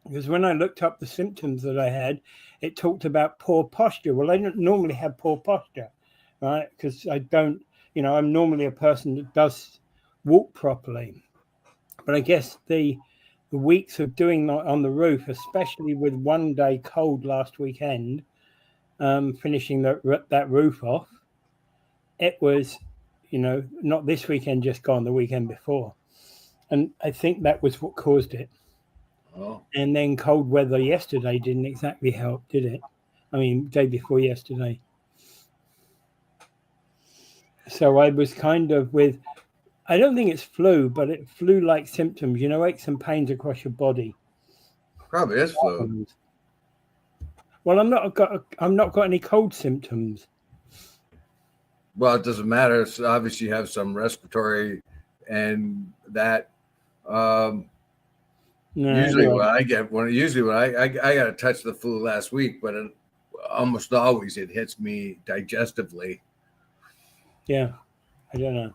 Because when I looked up the symptoms that I had, it talked about poor posture. Well, I don't normally have poor posture, right? Because I don't, I'm normally a person that does walk properly. But I guess the weeks of doing that on the roof, especially with one day cold last weekend, finishing that roof off, it was, not this weekend just gone, the weekend before. And I think that was what caused it. Oh. And then cold weather yesterday didn't exactly help, did it? I mean, day before yesterday. So I was kind of with, I don't think it's flu, but it flu-like symptoms, aches and pains across your body. Probably is flu. Well, I'm not got any cold symptoms. Well, it doesn't matter. So obviously, you have some respiratory, and that. Usually, when I get when I got a touch of the flu last week, but almost always it hits me digestively. Yeah, I don't know.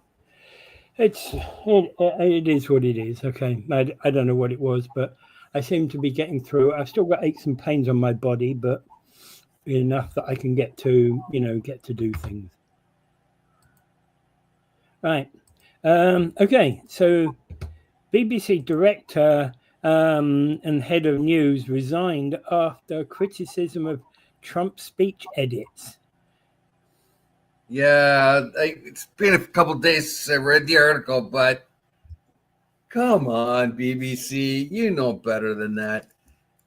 It is what it is. Okay, I don't know what it was, but I seem to be getting through. I've still got aches and pains on my body, but enough that I can get to do things. Right. Okay. So, BBC director and head of news resigned after criticism of Trump's speech edits. Yeah, it's been a couple of days since I read the article, but come on, BBC, you know better than that.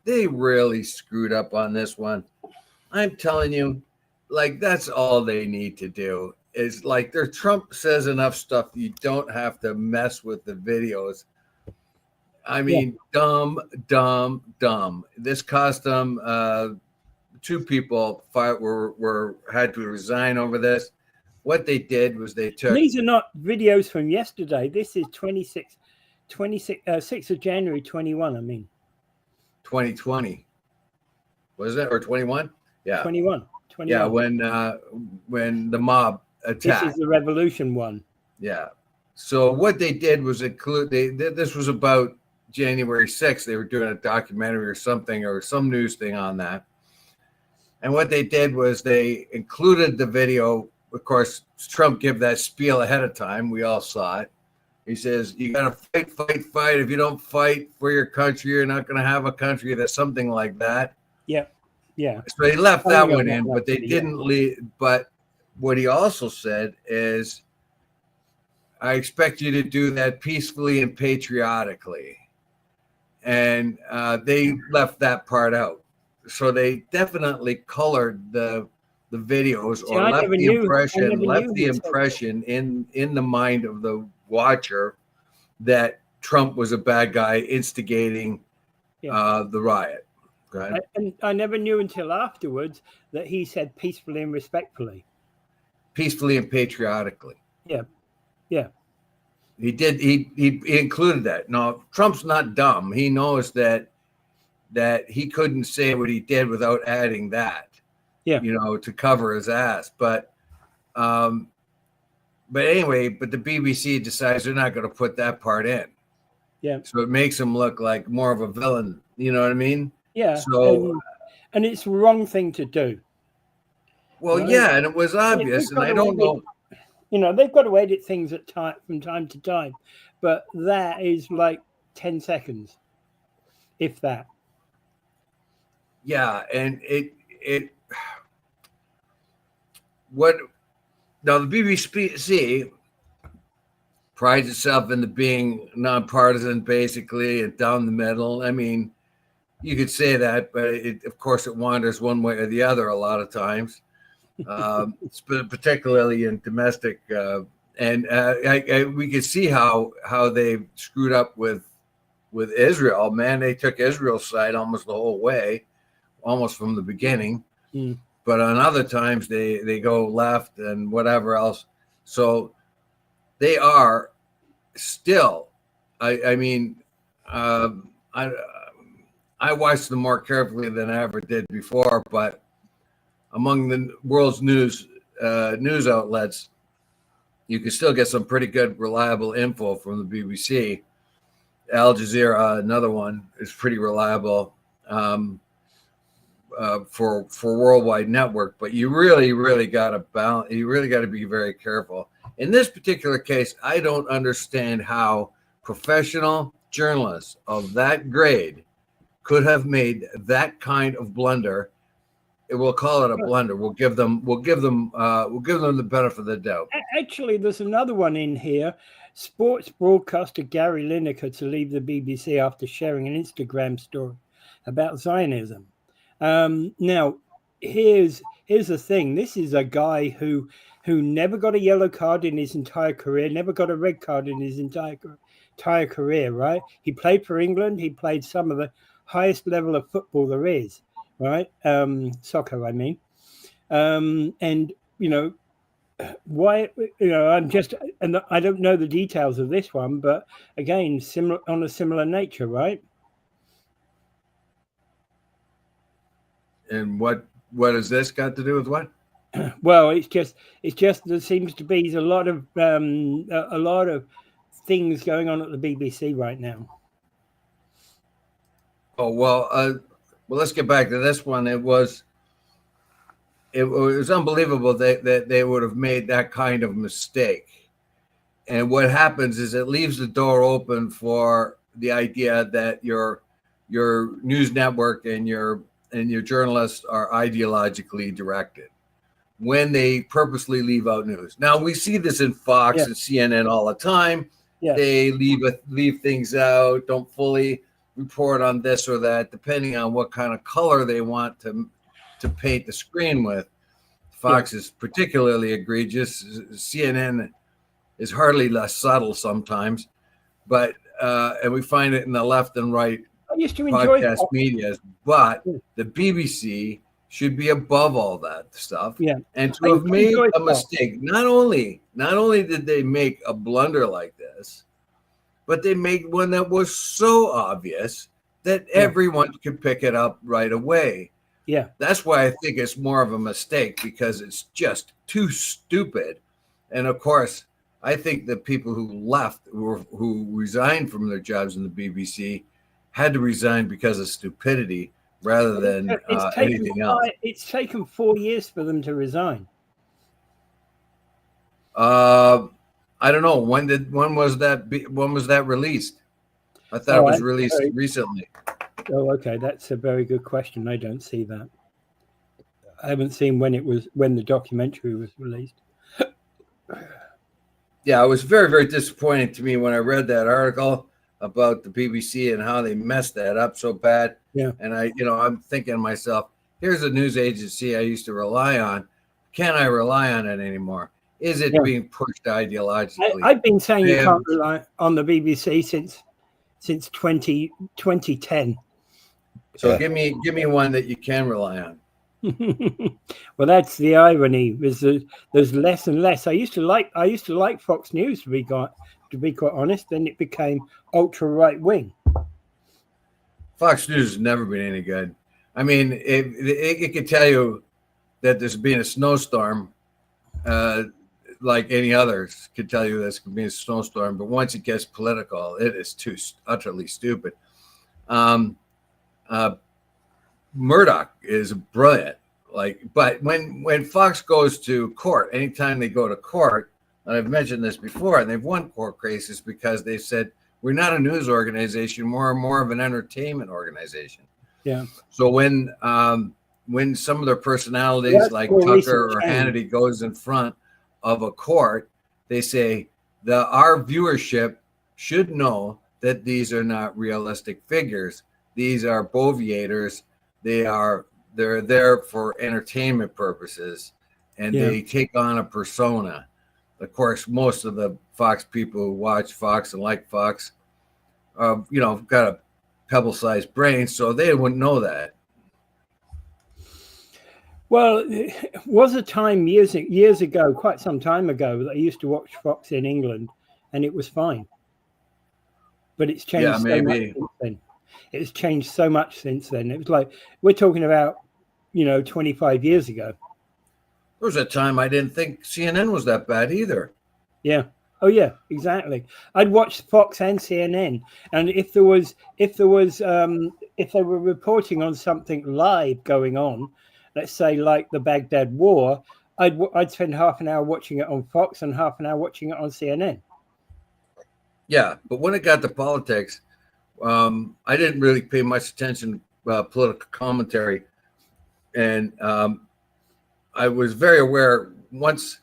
They really screwed up on this one. I'm telling you, that's all they need to do. Is their Trump says enough stuff. You don't have to mess with the videos. I mean, dumb. This cost them 2 people had to resign over this. What they did was they took. These are not videos from yesterday. This is 6th of January, 21. I mean, 2020. Was it or 21? Yeah, 21. Yeah, when the mob attacked. This is the revolution one. Yeah. So what they did was this was about January 6th. They were doing a documentary or something or some news thing on that. And what they did was they included the video. Of course, Trump gave that spiel ahead of time. We all saw it. He says, you got to fight. If you don't fight for your country, you're not going to have a country. That's something like that. Yeah. Yeah. So they left that one in, but they didn't leave. But what he also said is, I expect you to do that peacefully and patriotically. And they left that part out. So they definitely colored the videos or left the impression in the mind of the watcher that Trump was a bad guy instigating the riot. And I never knew until afterwards that he said peacefully and respectfully. Peacefully and patriotically. Yeah. Yeah. He did. He included that. Now, Trump's not dumb. He knows that he couldn't say what he did without adding that. Yeah. To cover his ass. But anyway, the BBC decides they're not going to put that part in. Yeah. So it makes him look like more of a villain. You know what I mean? Yeah. So, and it's the wrong thing to do. Well, yeah, and it was obvious, and I don't know. They've got to edit things from time to time, but that is like 10 seconds, if that. Yeah, and now the BBC prides itself into being nonpartisan, basically, and down the middle. I mean, you could say that, but of course it wanders one way or the other a lot of times, particularly in domestic. And we could see how they screwed up with Israel. Man, they took Israel's side almost the whole way, almost from the beginning. Mm. But on other times they go left and whatever else. So they are still. I watched them more carefully than I ever did before, but among the world's news outlets, you can still get some pretty good, reliable info from the BBC. Al Jazeera, another one, is pretty reliable for worldwide network. But you really got to balance. You really got to be very careful. In this particular case, I don't understand how professional journalists of that grade could have made that kind of blunder. We'll call it a blunder. We'll give them the benefit of the doubt. Actually, there's another one in here. Sports broadcaster Gary Lineker to leave the BBC after sharing an Instagram story about Zionism. Now, here's the thing. This is a guy who never got a yellow card in his entire career, never got a red card in his entire career, right? He played for England. He played some of the highest level of football there is, right? Soccer, I mean. And, why, I'm just, and I don't know the details of this one, but again, on a similar nature, right? And what has this got to do with what? Well, it's just there seems to be a lot of things going on at the BBC right now. Oh well, let's get back to this one. It was unbelievable that they would have made that kind of mistake. And what happens is it leaves the door open for the idea that your news network and your journalists are ideologically directed when they purposely leave out news. Now we see this in Fox and CNN all the time. Yeah. They leave things out, don't fully report on this or that, depending on what kind of color they want to paint the screen with. Fox is particularly egregious. CNN is hardly less subtle sometimes, but and we find it in the left and right podcast medias. But the BBC should be above all that stuff. Yeah. And to have made a mistake, not only did they make a blunder like this, but they made one that was so obvious that everyone could pick it up right away. Yeah. That's why I think it's more of a mistake, because it's just too stupid. And of course, I think the people who left, who resigned from their jobs in the BBC, had to resign because of stupidity rather than anything else. It's taken 4 years for them to resign. I don't know. When was that released? I thought it was released recently. Oh, okay. That's a very good question. I don't see that. I haven't seen when the documentary was released. Yeah, it was very, very disappointing to me when I read that article about the BBC and how they messed that up so bad. Yeah. And I'm thinking to myself, here's a news agency I used to rely on. Can I rely on it anymore? Is it being pushed ideologically? I've been saying you can't rely on the BBC since 2010. So give me one that you can rely on. Well, that's the irony. There's less and less. I used to like Fox News to be quite honest. Then it became ultra right wing. Fox News has never been any good. I mean, it could tell you that there's been a snowstorm, like any others could tell you this could be a snowstorm. But once it gets political, it is too utterly stupid. Murdoch is brilliant. But when Fox goes to court, anytime they go to court, and I've mentioned this before, and they've won court cases because they said we're not a news organization, we're more of an entertainment organization. Yeah. So when some of their personalities like Tucker or Hannity goes in front of a court, they say our viewership should know that these are not realistic figures. These are boviators. They're there for entertainment purposes, and they take on a persona. Of course, most of the Fox people who watch Fox and like Fox, got a pebble-sized brain, so they wouldn't know that. Well, it was a time years ago, quite some time ago, that I used to watch Fox in England, and it was fine. But it's changed so much since then. It's changed so much since then. It was like we're talking about, 25 years ago. There was a time I didn't think CNN was that bad either. Yeah. Oh yeah, exactly. I'd watch Fox and CNN, and if they were reporting on something live going on, let's say like the Baghdad War, I'd spend half an hour watching it on Fox and half an hour watching it on CNN. Yeah, but when it got to politics, I didn't really pay much attention to political commentary, and I was very aware once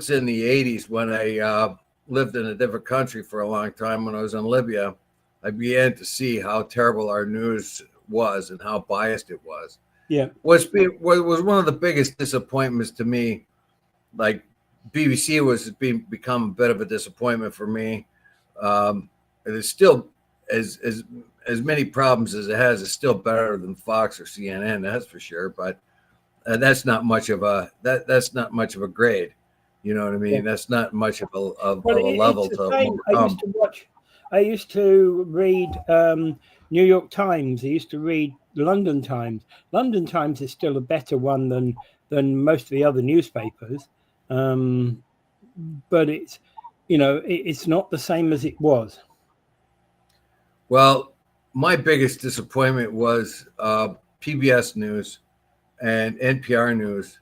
in the 80s when I lived in a different country for a long time. When I was in Libya, I began to see how terrible our news was and how biased it was. Yeah, Was one of the biggest disappointments to me. Like BBC was become a bit of a disappointment for me. It's still as many problems as it has. It's still better than Fox or CNN, that's for sure. But that's not much of a grade. You know what I mean? yeah. That's not much of a It's level the to same. overcome. I used to read New York Times. I used to read London Times. London Times is still a better one than most of the other newspapers, but it's not the same as it was. Well, my biggest disappointment was PBS News and NPR News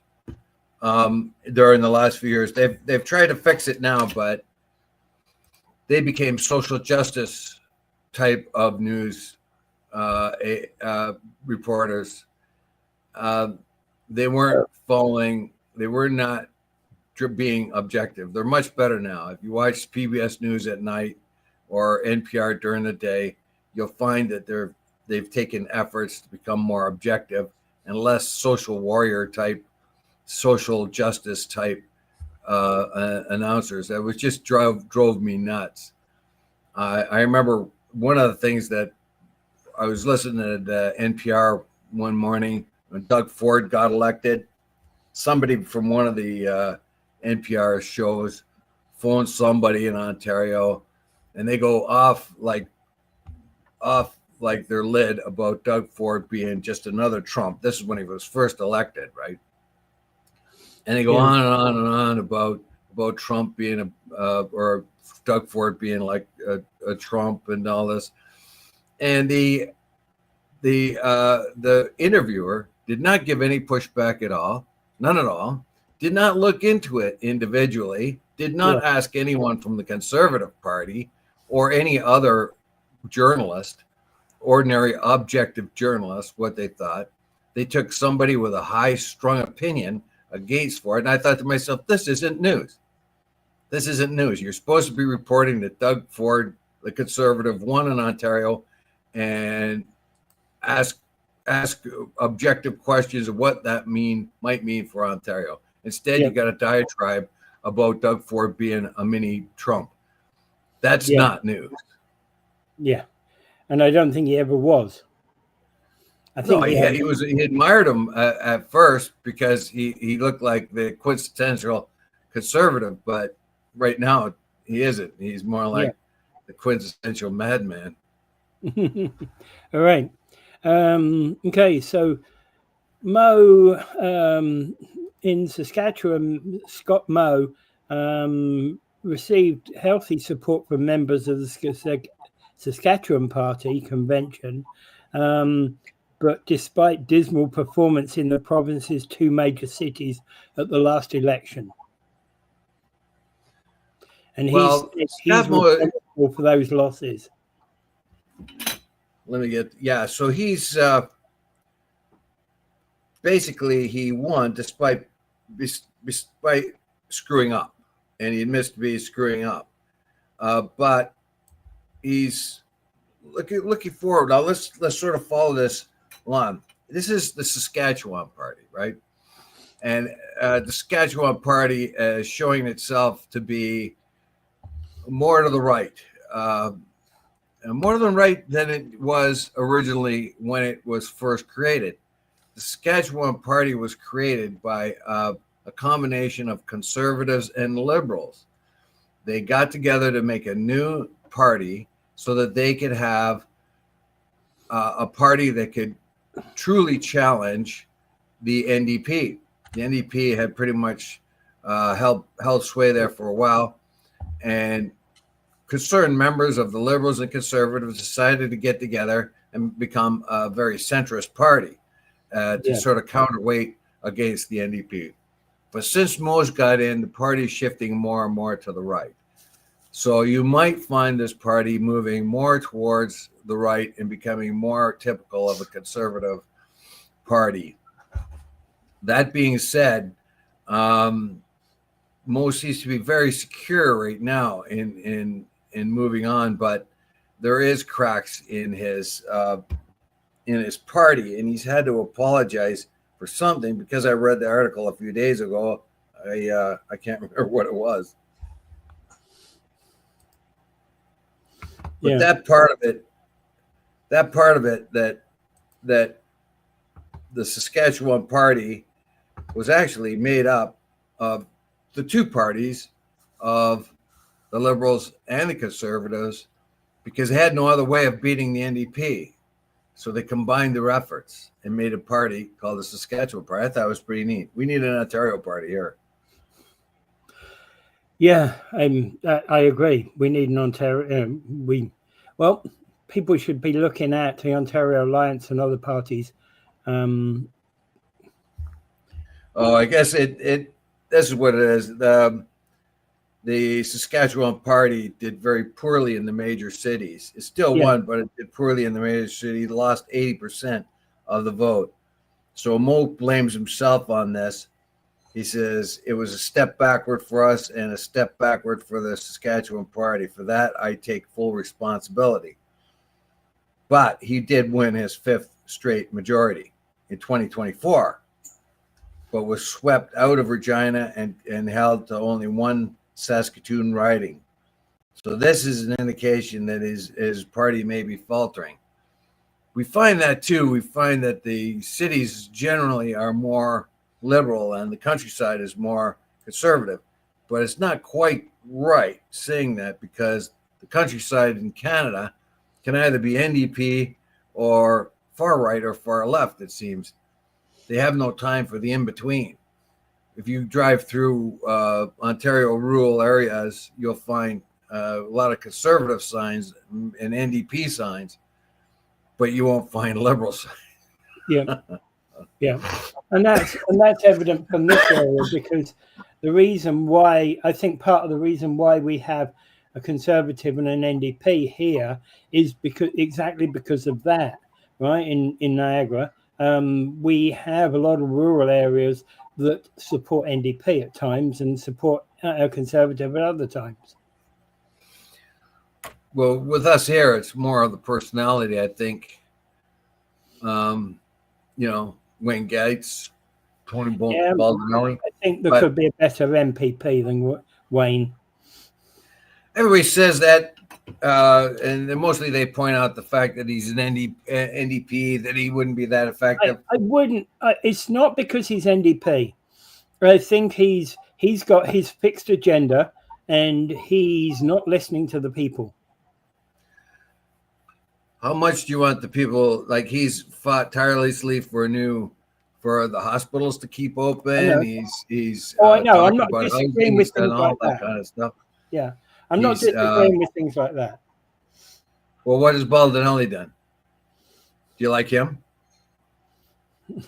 during the last few years. They've tried to fix it now, but they became social justice type of news reporters. They weren't following. They were not being objective. They're much better now. If you watch PBS News at night or NPR during the day, you'll find that they've taken efforts to become more objective and less social warrior type, social justice type announcers. That was just drove me nuts. I remember one of the things that I was listening to NPR one morning when Doug Ford got elected. Somebody from one of the NPR shows phoned somebody in Ontario, and they go off like their lid about Doug Ford being just another Trump. This is when he was first elected, right? And they go on and on and on about Trump being or Doug Ford being like a Trump and all this. And the interviewer did not give any pushback at all, none at all. Did not look into it individually. Did not ask anyone from the Conservative Party or any other journalist, ordinary objective journalist, what they thought. They took somebody with a high-strung opinion against Ford, and I thought to myself, this isn't news. This isn't news. You're supposed to be reporting that Doug Ford, the Conservative, won in Ontario, and ask objective questions of what that might mean for Ontario. Instead, you got a diatribe about Doug Ford being a mini Trump. That's not news. Yeah, and I don't think he ever was. I think he admired him at first because he looked like the quintessential conservative, but right now he isn't. He's more like the quintessential madman. All right. Okay, so Moe in Saskatchewan, Scott Moe received healthy support from members of the Saskatchewan Party convention, but despite dismal performance in the province's two major cities at the last election. And he's responsible for those losses. So he's basically he won despite screwing up, and he admits to be screwing up, but he's looking forward. Now let's sort of follow this line. This is the Saskatchewan Party, right? And the Saskatchewan Party is showing itself to be more to the right, more to the right than it was originally when it was first created. The Saskatchewan Party was created by a combination of conservatives and liberals. They got together to make a new party so that they could have a party that could truly challenge the NDP. The NDP had pretty much held sway there for a while. and concerned members of the Liberals and Conservatives decided to get together and become a very centrist party to sort of counterweight against the NDP. But since most got in, the party is shifting more and more to the right. So you might find this party moving more towards the right and becoming more typical of a conservative party. That being said, Mo seems to be very secure right now in moving on, but there is cracks in his party, and he's had to apologize for something because I read the article a few days ago. I can't remember what it was. But that part of it that the Saskatchewan party was actually made up of the two parties of the Liberals and the Conservatives because they had no other way of beating the NDP. So they combined their efforts and made a party called the Saskatchewan Party. I thought it was pretty neat. We need an Ontario party here. Yeah, I agree. We need an Ontario. People should be looking at the Ontario Alliance and other parties. I guess this is what it is. The Saskatchewan Party did very poorly in the major cities. It still won, but it did poorly in the major cities. Lost 80% of the vote. So Mo blames himself on this. He says it was a step backward for us and a step backward for the Saskatchewan Party. For that, I take full responsibility. But he did win his fifth straight majority in 2024, but was swept out of Regina and held to only one Saskatoon riding. So this is an indication that his party may be faltering. We find that too. We find that the cities generally are more liberal and the countryside is more conservative, but it's not quite right saying that because the countryside in Canada can either be NDP or far right or far left, it seems. They have no time for the in-between. If you drive through Ontario rural areas, you'll find a lot of conservative signs and NDP signs, but you won't find liberal signs. Yeah, and that's evident from this area because the reason why I think part of the reason why we have a Conservative and an NDP here is because of that, right? In Niagara, we have a lot of rural areas that support NDP at times and support a Conservative at other times. Well, with us here, it's more of the personality, I think. Wayne Gates, Tony Baldinelli. I think there could be a better MPP than Wayne. Everybody says that, and mostly they point out the fact that he's an NDP, that he wouldn't be that effective. I wouldn't. It's not because he's NDP. I think he's got his fixed agenda, and he's not listening to the people. How much do you want the people? Like he's fought tirelessly for the hospitals to keep open. He's I know. I'm not disagreeing with things like that kind of stuff. Yeah, I'm not disagreeing with things like that. Well, what has Baldinelli done? Do you like him?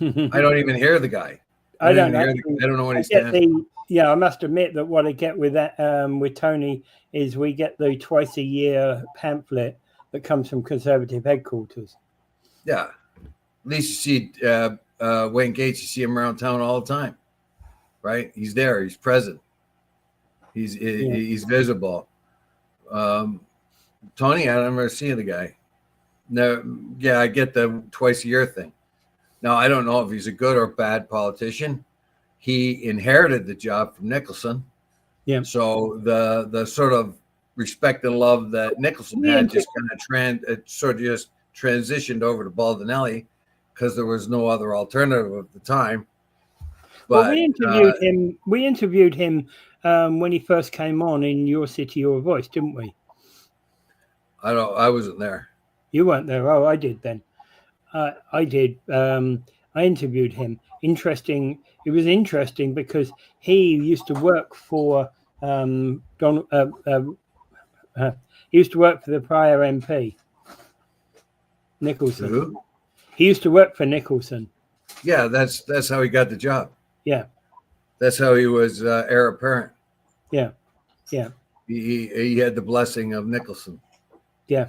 I don't even hear the guy. I don't know what he stands for. I must admit that what I get with that with Tony is we get the twice a year pamphlet that comes from Conservative headquarters. Yeah, at least you see Wayne Gates. You see him around town all the time, right? He's there. He's present. He's visible. Tony, I don't ever see the guy. No, yeah, I get the twice a year thing. Now I don't know if he's a good or bad politician. He inherited the job from Nicholson. Yeah. So the sort of respect and love that Nicholson had just kind of just transitioned over to Baldinelli because there was no other alternative at the time. But we interviewed him when he first came on in Your City, Your Voice, didn't we? I wasn't there. You weren't there. Oh, I did then. I did. I interviewed him. It was interesting because he used to work for Don, he used to work for the prior MP, Nicholson. Who? He used to work for Nicholson. Yeah, that's how he got the job. Yeah. That's how he was heir apparent. Yeah. Yeah. He had the blessing of Nicholson. Yeah.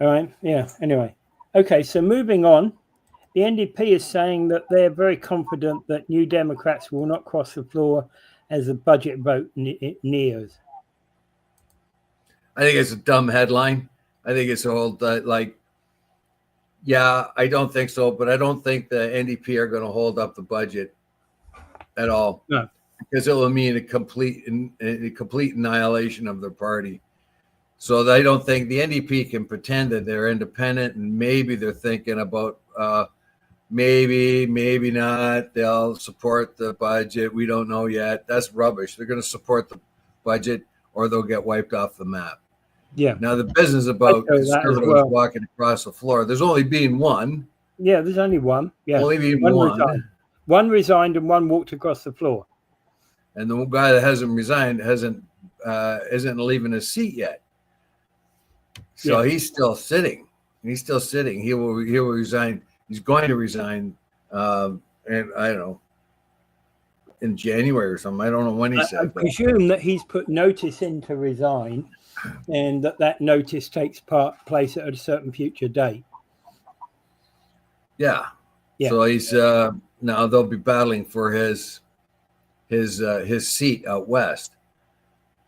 All right. Yeah. Anyway. Okay. So moving on, the NDP is saying that they're very confident that New Democrats will not cross the floor as the budget vote nears. I think it's a dumb headline. I think it's all yeah, I don't think so, but I don't think the NDP are going to hold up the budget at all. No. Because it will mean a complete annihilation of their party. So I don't think the NDP can pretend that they're independent, and maybe they're thinking about maybe not. They'll support the budget. We don't know yet. That's rubbish. They're going to support the budget, or they'll get wiped off the map. Yeah. Now the business about conservatives walking across the floor. There's only been one. Yeah, there's only one. Yeah, only been one. One resigned and one walked across the floor. And the guy that hasn't resigned isn't leaving his seat yet. So he's still sitting. He's still sitting. He will resign. He's going to resign. And I don't know, in January or something. I don't know when he said. I presume that he's put notice in to resign, and that notice takes place at a certain future date. Yeah. So he's now they'll be battling for his seat out west.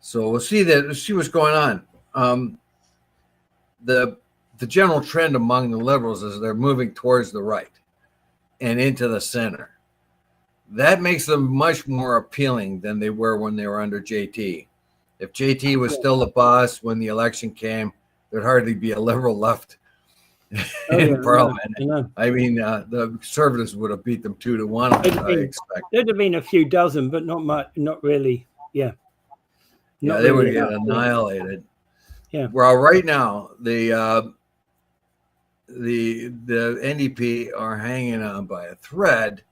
So we'll see what's going on. The general trend among the Liberals is they're moving towards the right and into the center. That makes them much more appealing than they were when they were under JT. If JT was still the boss when the election came, there'd hardly be a Liberal left in Parliament. I mean, the Conservatives would have beat them 2-1. I expect there'd have been a few dozen, but not much. Not really. Yeah. Yeah, they would get annihilated. Yeah. Well, right now the NDP are hanging on by a thread.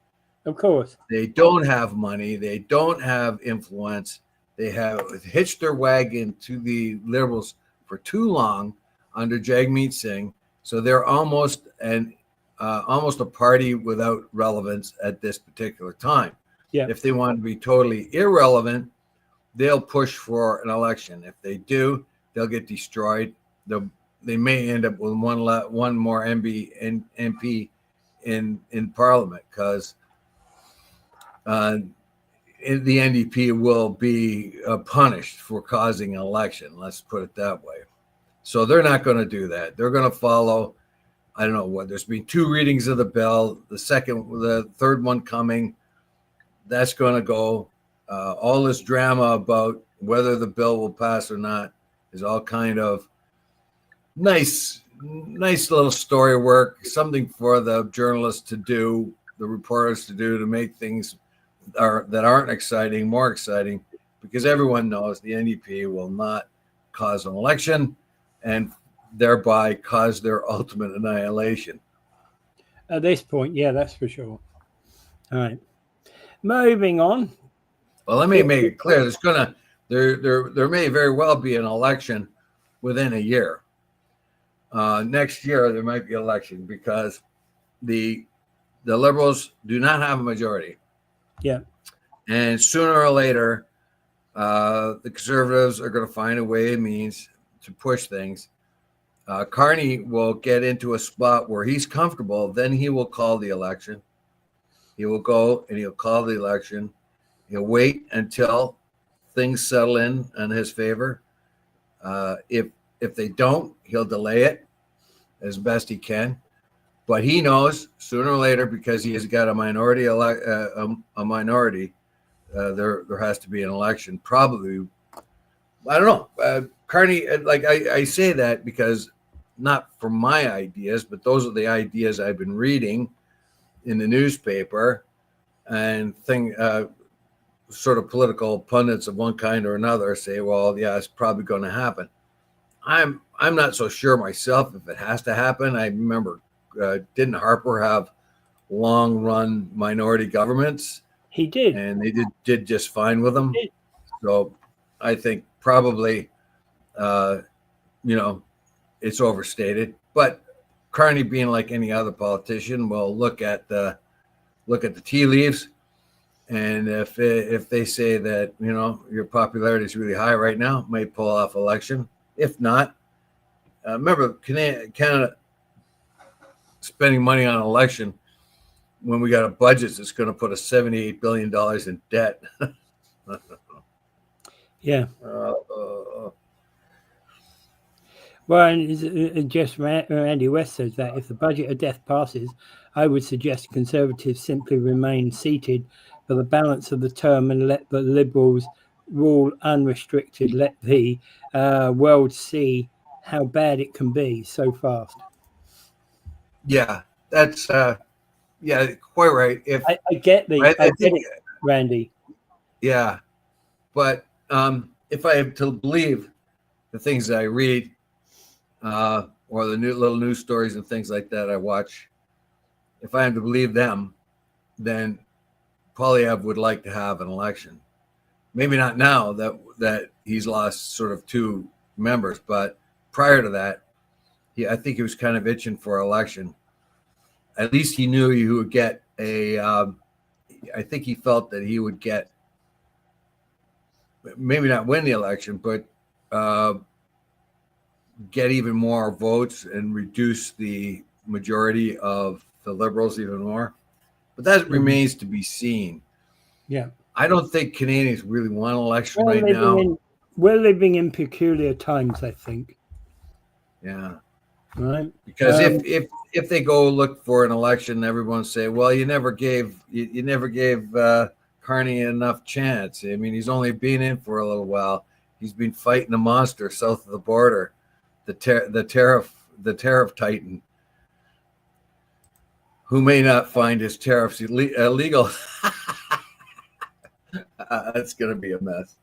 Of course. They don't have money. They don't have influence. They have hitched their wagon to the Liberals for too long under Jagmeet Singh. So they're almost a party without relevance at this particular time. Yeah. If they want to be totally irrelevant, they'll push for an election. If they do, they'll get destroyed. They may end up with one more MP in Parliament, because the NDP will be punished for causing an election. Let's put it that way. So they're not going to do that. They're going to follow. I don't know what. There's been 2 readings of the bill. The third one coming. That's going to go. All this drama about whether the bill will pass or not is all kind of nice little story work, something for the journalists to do, the reporters to do, to make things that aren't exciting more exciting, because everyone knows the NDP will not cause an election and thereby cause their ultimate annihilation. At this point, yeah, that's for sure. All right. Moving on. Well, let me make it clear. There may very well be an election within a year. Next year there might be an election, because the Liberals do not have a majority. Yeah. And sooner or later, the Conservatives are going to find a way and means to push things. Carney will get into a spot where he's comfortable. Then he will call the election. He will go and he'll call the election. He'll wait until things settle in his favor. If they don't, he'll delay it as best he can. But he knows sooner or later, because he has got a minority, there has to be an election. Probably, I don't know. Carney, I say that because not from my ideas, but those are the ideas I've been reading in the newspaper, and sort of political pundits of one kind or another say, well, yeah, it's probably going to happen. I'm not so sure myself if it has to happen. I remember, didn't Harper have long-run minority governments? He did. and they did just fine with him. He did. So I think probably, it's overstated. But Carney, being like any other politician, will look at the tea leaves, and if they say that your popularity is really high right now, may pull off election. If not, remember Canada spending money on election when we got a budget that's going to put us $78 billion in debt. Yeah. Well, and just Randy West says that if the budget of death passes, I would suggest Conservatives simply remain seated for the balance of the term and let the Liberals rule unrestricted. Let the world see how bad it can be so fast. Yeah, that's quite right. If I get I think it, Randy. Yeah, but if I have to believe the things that I read, or the little news stories and things like that I watch, if I am to believe them, then Poilievre would like to have an election. Maybe not now that he's lost sort of two members, but prior to that, I think he was kind of itching for election. At least he knew he would get I think he felt that he would get, maybe not win the election, but get even more votes and reduce the majority of the Liberals even more. But that remains to be seen. Yeah. I don't think Canadians really want an election right now. We're living in peculiar times, I think. Yeah. Right. Because if they go look for an election, everyone say, well, you never gave Carney enough chance. I mean, he's only been in for a little while. He's been fighting a monster south of the border, the tariff titan, who may not find his tariffs illegal. That's going to be a mess.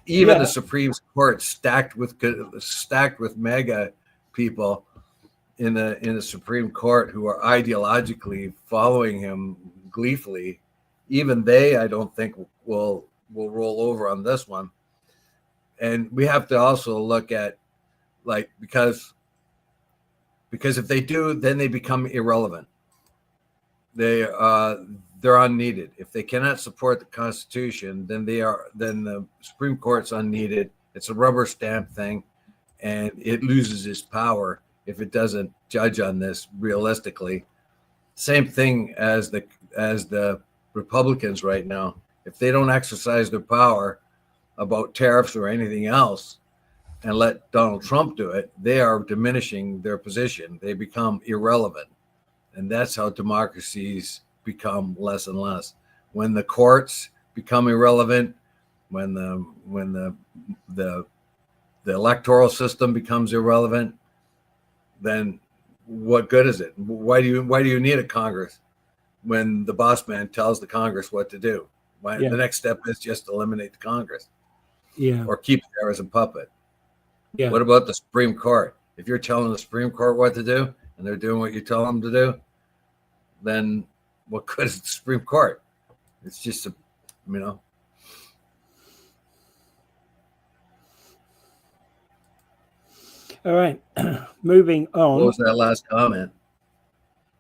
Even the Supreme Court stacked with MAGA people in the Supreme Court who are ideologically following him gleefully. Even they, I don't think, will roll over on this one. And we have to also look at, because if they do, then they become irrelevant. They're unneeded. If they cannot support the Constitution, then the Supreme Court's unneeded. It's a rubber stamp thing, and it loses its power if it doesn't judge on this realistically. Same thing as the Republicans right now. If they don't exercise their power about tariffs or anything else and let Donald Trump do it, they are diminishing their position. They become irrelevant. And that's how democracies become less and less. When the courts become irrelevant, when the electoral system becomes irrelevant, then what good is it? Why do you need a Congress when the boss man tells the Congress what to do? The next step is just eliminate the Congress. Yeah. Or keep it there as a puppet. Yeah. What about the Supreme Court? If you're telling the Supreme Court what to do and they're doing what you tell them to do, then what good is the Supreme Court? It's just All right. Moving on. What was that last comment?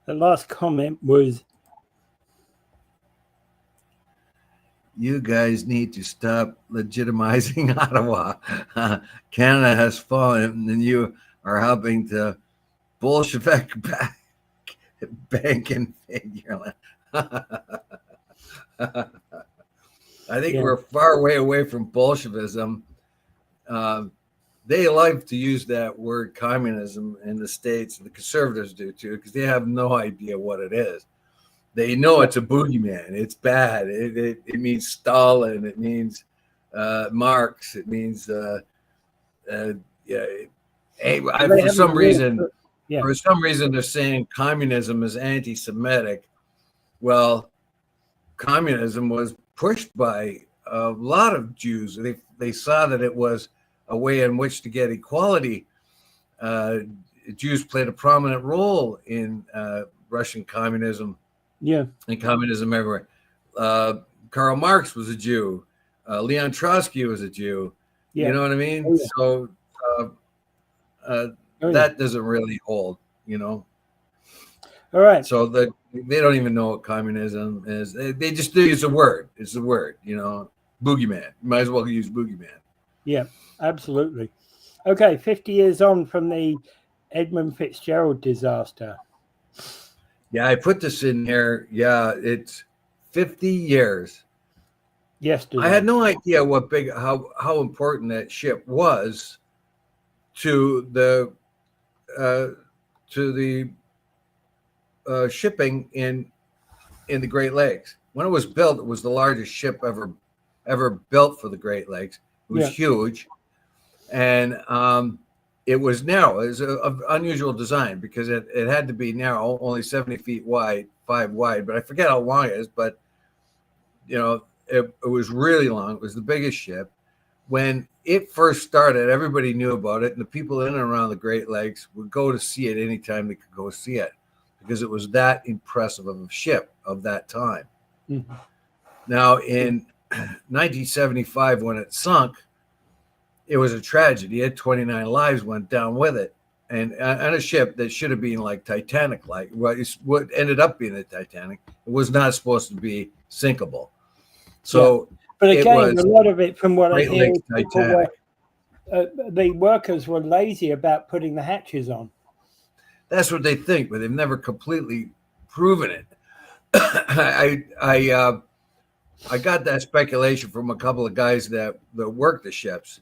The last comment was, you guys need to stop legitimizing Ottawa. Canada has fallen, and you are helping to Bolshevik bank in Figureland. I think we're far way away from Bolshevism. They like to use that word communism in the States. The conservatives do too, because they have no idea what it is. They know it's a boogeyman. It's bad. It means Stalin. It means Marx. It means for some reason they're saying communism is anti-Semitic. Well, communism was pushed by a lot of Jews. They saw that it was a way in which to get equality. Jews played a prominent role in Russian communism. Yeah. And communism everywhere. Karl Marx was a Jew. Leon Trotsky was a Jew. Yeah. You know what I mean? Oh, yeah. So that doesn't really hold, All right. So they don't even know what communism is. They just use a word. It's a word, boogeyman. Might as well use boogeyman. Yeah, absolutely. Okay, 50 years on from the Edmund Fitzgerald disaster. Yeah, I put this in here. Yeah, it's 50 years. Yesterday. I had no idea how important that ship was to the shipping in the Great Lakes. When it was built, it was the largest ship ever built for the Great Lakes. It was huge, and it was narrow. It was an unusual design because it had to be narrow, only 70 feet wide, 5 wide. But I forget how long it is. But it was really long. It was the biggest ship. When it first started, everybody knew about it, and the people in and around the Great Lakes would go to see it anytime they could go see it because it was that impressive of a ship of that time. Mm-hmm. Now, in 1975, when it sunk, it was a tragedy. 29 lives went down with it, and on a ship that should have been like Titanic, like what ended up being the Titanic. It was not supposed to be sinkable. So, but again, a lot of it, from what I hear, the workers were lazy about putting the hatches on. That's what they think, but they've never completely proven it. I got that speculation from a couple of guys that work the ships,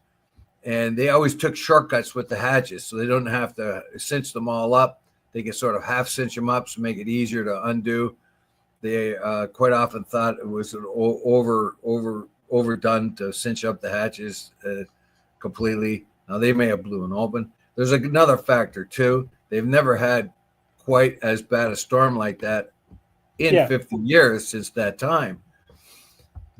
and they always took shortcuts with the hatches, so they don't have to cinch them all up. They can sort of half cinch them up to make it easier to undo. They quite often thought it was overdone to cinch up the hatches completely. Now they may have blew open. There's another factor too. They've never had quite as bad a storm like that in 50 years since that time.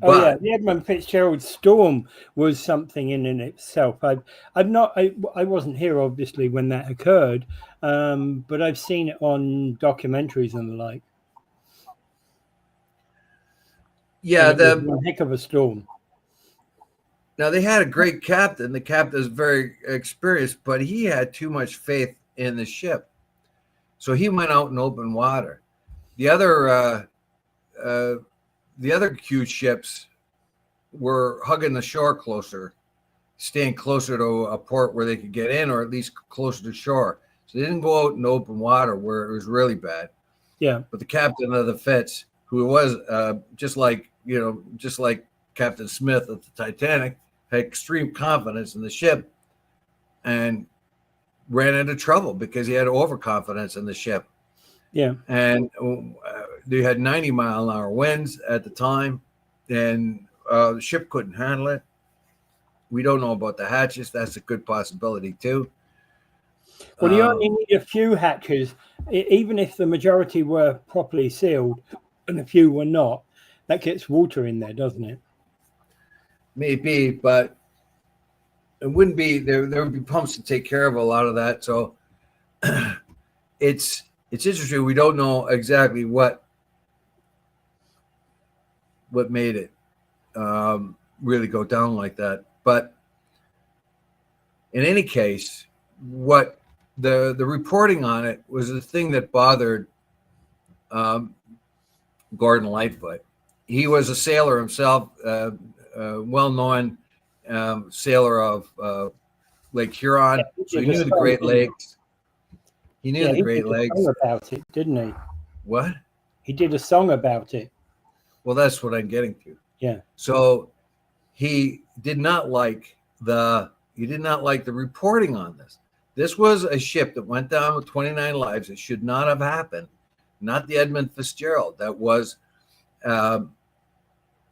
The Edmund Fitzgerald storm was something in itself. I wasn't here obviously when that occurred, but I've seen it on documentaries and the like. Yeah, a heck of a storm. Now they had a great captain. The captain is very experienced, but he had too much faith in the ship, so he went out in open water. The other huge ships were hugging the shore closer, staying closer to a port where they could get in, or at least closer to shore. So they didn't go out in open water where it was really bad. Yeah. But the captain of the Fitz, who was just like Captain Smith of the Titanic, had extreme confidence in the ship and ran into trouble because he had overconfidence in the ship. Yeah. And they had 90-mile-an-hour winds at the time, and the ship couldn't handle it. We don't know about the hatches. That's a good possibility too. Well, you only need a few hatches, even if the majority were properly sealed and a few were not. That gets water in there, doesn't it? Maybe, but it wouldn't be there. There would be pumps to take care of a lot of that. So it's interesting. We don't know exactly what made it really go down like that. But in any case, what the reporting on it was the thing that bothered Gordon Lightfoot. He was a sailor himself, well-known sailor of Lake Huron. So he knew the Great Lakes. He knew the Great Lakes. He did a song about it, didn't he? What? He did a song about it. Well, that's what I'm getting to. Yeah. So he did not like the reporting on this. This was a ship that went down with 29 lives. It should not have happened. Not the Edmund Fitzgerald. That was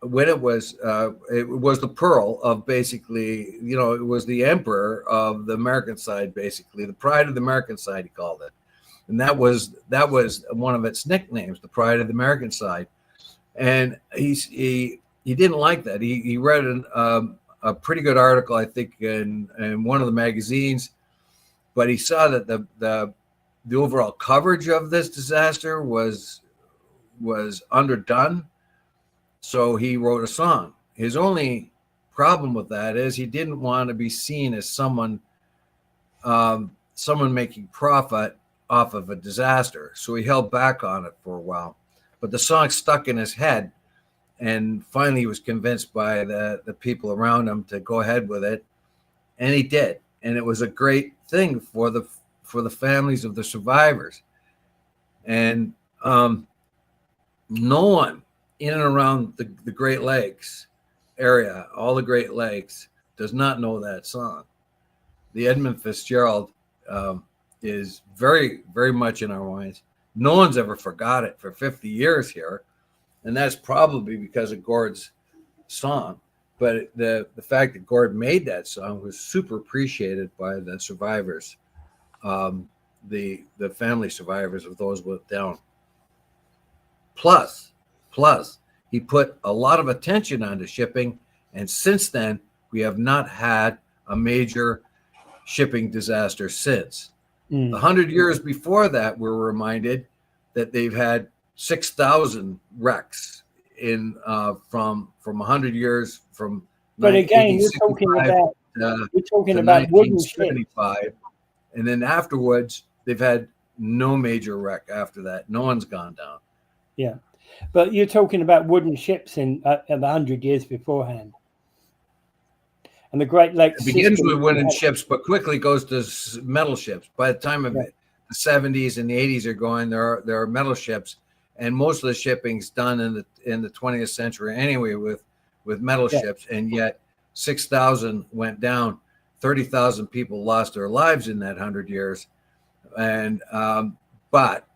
when it was the Pearl of basically, it was the emperor of the American side, basically the pride of the American side, he called it, and that was one of its nicknames, the pride of the American side. And he didn't like that. He read a pretty good article, I think, in one of the magazines, but he saw that the overall coverage of this disaster was underdone. So he wrote a song. His only problem with that is he didn't want to be seen as someone making profit off of a disaster. So he held back on it for a while. But the song stuck in his head, and finally he was convinced by the people around him to go ahead with it, and he did. And it was a great thing for the families of the survivors. And no one in and around the Great Lakes area, all the Great Lakes, does not know that song. The Edmund Fitzgerald is very, very much in our minds. No one's ever forgot it for 50 years here. And that's probably because of Gord's song. But the fact that Gord made that song was super appreciated by the survivors, the family survivors of those went down. Plus, he put a lot of attention onto shipping. And since then, we have not had a major shipping disaster since. 100 years before that, we're reminded that they've had 6,000 wrecks in from 100 years from. But again, you're talking about wooden ships. And then afterwards, they've had no major wreck after that. No one's gone down. Yeah, but you're talking about wooden ships in the 100 years beforehand. And the Great Lakes. It begins with wooden ships, but quickly goes to metal ships. By the time of the 70s and the 80s are going, there are metal ships, and most of the shipping's done in the 20th century anyway with metal ships. And yet 6,000 went down. 30,000 people lost their lives in that 100 years. And but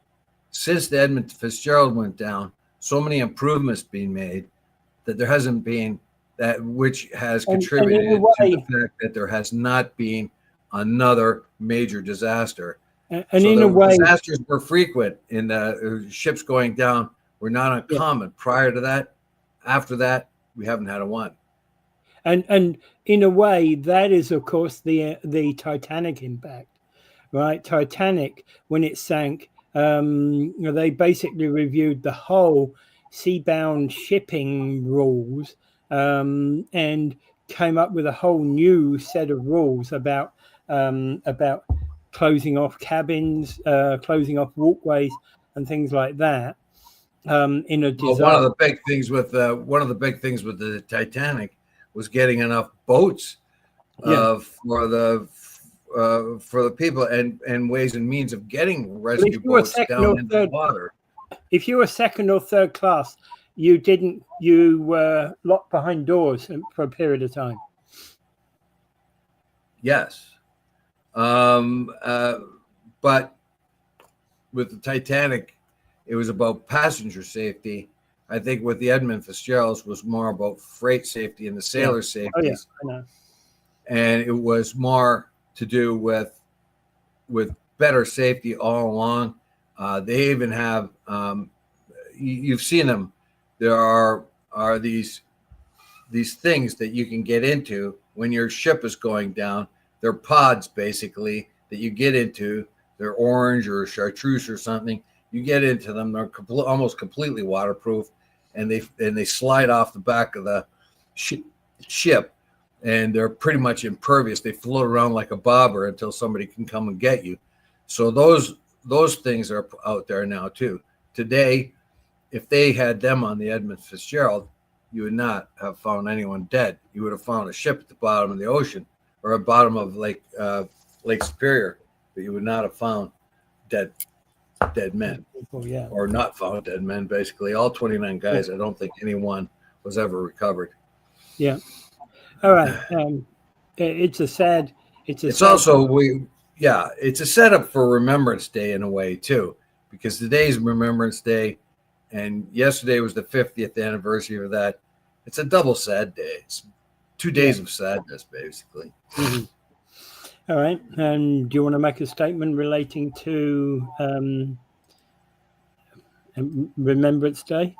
since the Edmund Fitzgerald went down, so many improvements being made that there hasn't been. That which has contributed to the fact that there has not been another major disaster. And so in a way, disasters were frequent in the ships going down were not uncommon. Prior to that, after that, we haven't had a one. And in a way, that is, of course, the Titanic impact, right? Titanic, when it sank, they basically reviewed the whole seabound shipping rules. And came up with a whole new set of rules about closing off cabins, closing off walkways, and things like that. In a disaster. One of the big things with the Titanic was getting enough boats for the people and ways and means of getting rescue boats down into the water. If you were second or third class, you were locked behind doors for a period of time. Yes. But with the Titanic, it was about passenger safety. I think with the Edmund Fitzgerald's was more about freight safety and the sailor safety. Oh, yeah, I know. And it was more to do with better safety all along. They even have, you've seen them. There are these things that you can get into when your ship is going down. They're pods basically that you get into. They're orange or chartreuse or something. You get into them. They're almost completely waterproof, and they slide off the back of the ship, and they're pretty much impervious. They float around like a bobber until somebody can come and get you. So those things are out there now too. Today, if they had them on the Edmund Fitzgerald, you would not have found anyone dead. You would have found a ship at the bottom of the ocean or at the bottom of Lake Superior, but you would not have found dead men. Or not found dead men, basically. All 29 guys, I don't think anyone was ever recovered. Yeah. All right. It's a setup for Remembrance Day in a way too, because today's Remembrance Day and yesterday was the 50th anniversary of that. It's a double sad day. It's 2 days of sadness, basically. Mm-hmm. All right. And do you want to make a statement relating to Remembrance Day?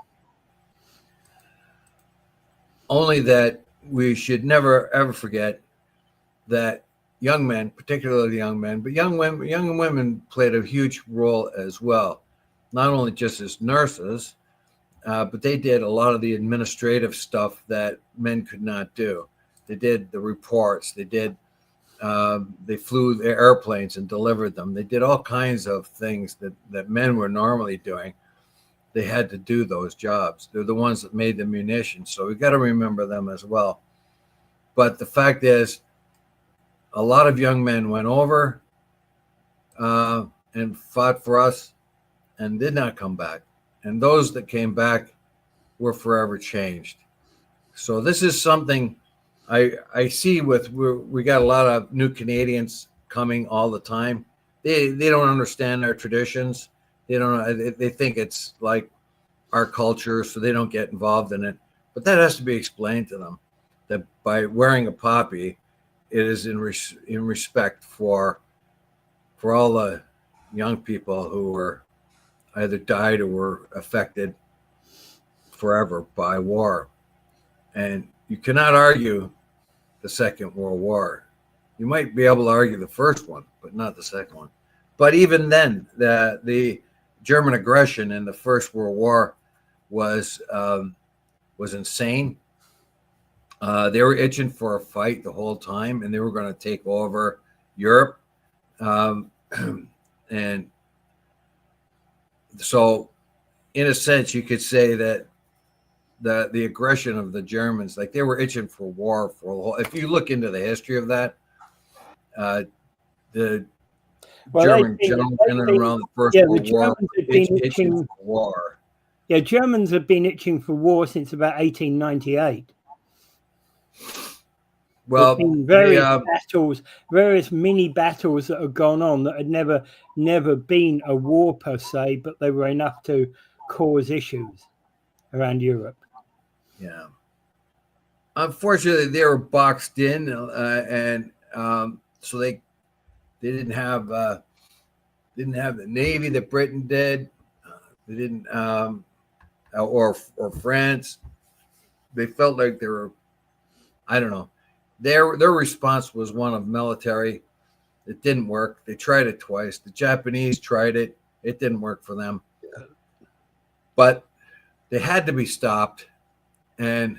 Only that we should never, ever forget that young men, particularly young men, but young women played a huge role as well. Not only just as nurses, but they did a lot of the administrative stuff that men could not do. They did the reports. They flew the airplanes and delivered them. They did all kinds of things that men were normally doing. They had to do those jobs. They're the ones that made the munitions. So we got to remember them as well. But the fact is, a lot of young men went over and fought for us and did not come back. And those that came back were forever changed. So this is something I see we got a lot of new Canadians coming all the time. They don't understand our traditions. They think it's like our culture, so they don't get involved in it. But that has to be explained to them, that by wearing a poppy, it is in respect for all the young people who were either died or were affected forever by war. And you cannot argue the Second World War. You might be able to argue the first one, but not the second one. But even then, the German aggression in the First World War was insane. They were itching for a fight the whole time, and they were going to take over Europe. And so, in a sense, you could say that the aggression of the Germans, like they were itching for war for the whole. If you look into the history of that, the German generals in and around the First World War itching for war. Yeah, Germans have been itching for war since about 1898. Well, there's been various battles, various mini battles that have gone on that had never been a war per se, but they were enough to cause issues around Europe. Yeah. Unfortunately, they were boxed in, and so they didn't have the Navy that Britain did. They didn't, or France. They felt like they were, I don't know. Their response was one of military. It didn't work. They tried it twice. The Japanese tried it. It didn't work for them. But they had to be stopped, and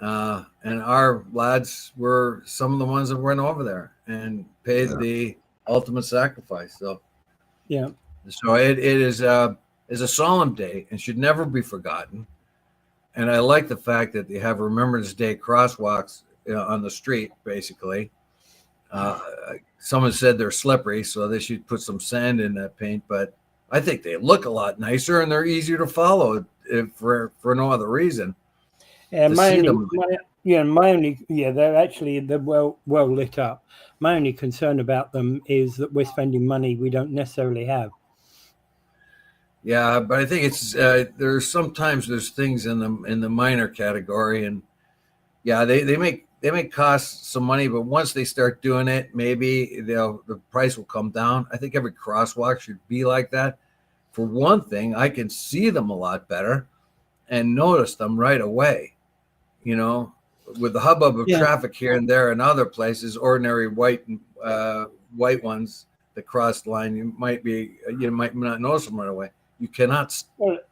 our lads were some of the ones that went over there and paid the ultimate sacrifice. So yeah. So it is a solemn day and should never be forgotten. And I like the fact that they have Remembrance Day crosswalks on the street, basically. Someone said they're slippery, so they should put some sand in that paint. But I think they look a lot nicer and they're easier to follow for no other reason. Yeah, they're well lit up. My only concern about them is that we're spending money we don't necessarily have. Yeah, but I think it's there's things in the minor category, and yeah, they may cost some money, but once they start doing it, maybe the price will come down. I think every crosswalk should be like that. For one thing, I can see them a lot better and notice them right away. You know, with the hubbub of traffic here and there and other places, ordinary white ones that cross the line, you might not notice them right away. You cannot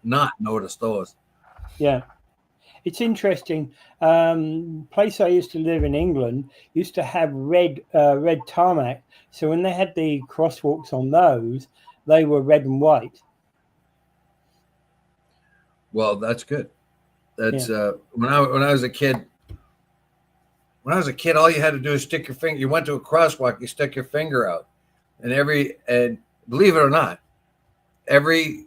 not notice those. Yeah. It's interesting. Place I used to live in England used to have red tarmac. So when they had the crosswalks on those, they were red and white. Well, that's good. That's when I was a kid. When I was a kid, all you had to do is stick your finger. You went to a crosswalk, you stuck your finger out, and believe it or not, every